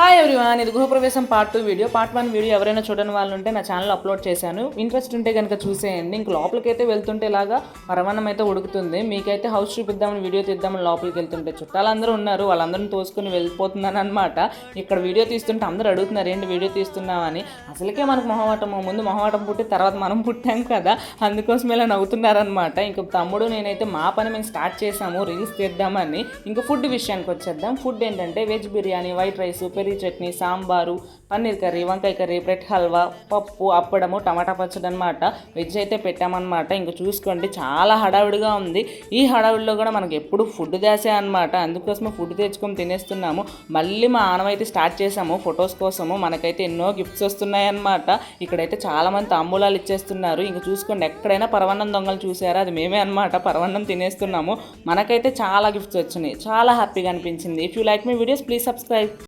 Hi everyone, ఇది గృహప్రవేశం part 2 video. Part 1 video ఎవరైనా చూడని వాళ్ళు ఉంటే నా ఛానల్ అప్లోడ్ చేశాను. ఇంట్రెస్ట్ ఉంటే కనుక చూసేయండి. ఇంక లోపలికైతే వెళ్తుంటే ఇలాగా పరమాన్నం అయితే ఉడుకుతుంది. మీకైతే హౌస్ చూపిద్దామని వీడియో తీద్దామని లోపలికి వెళ్తుంటే చుట్టాలందరూ ఉన్నారు, వాళ్ళందరిని తోసుకుని వెళ్ళిపోతున్నాను అనమాట. ఇక్కడ వీడియో తీస్తుంటే అందరూ అడుగుతున్నారు ఏంటి వీడియో తీస్తున్నామని. అసలుకే మనకు ముందు మొహమాటం పుట్టి తర్వాత మనం పుట్టాం కదా, అందుకోసం ఇలా నవ్వుతున్నారనమాట. ఇంక తమ్ముడు నేనైతే మా పని మేము స్టార్ట్ చేసాము రీల్స్ తీద్దామని. ఇంకా ఫుడ్ విషయానికి వచ్చేద్దాం. ఫుడ్ ఏంటంటే veg biryani, white rice, peri chutney, sambar, paneer curry, వంకాయ కర్రీ, బ్రెడ్ హల్వా, పప్పు, అప్పడము, టమాటా పచ్చడి అనమాట. వెజ్ అయితే పెట్టామన్నమాట. ఇంక చూసుకోండి చాలా హడావిడిగా ఉంది. ఈ హడావిడిలో కూడా మనకు ఎప్పుడు ఫుడ్ దాసే అనమాట. అందుకోసమే ఫుడ్ తెచ్చుకొని తినేస్తున్నాము. మళ్ళీ మా ఆనవైతే స్టార్ట్ చేసాము ఫొటోస్ కోసము. మనకైతే ఎన్నో గిఫ్ట్స్ వస్తున్నాయన్నమాట. ఇక్కడైతే చాలామంది తాంబూలాలు ఇచ్చేస్తున్నారు. ఇంక చూసుకోండి ఎక్కడైనా పరవన్నం దొంగలు చూసారా, అది మేమే అనమాట. పరవన్నం తినేస్తున్నాము. మనకైతే చాలా గిఫ్ట్స్ వచ్చినాయి. చాలా హ్యాపీగా అనిపించింది. If you like my videos please subscribe.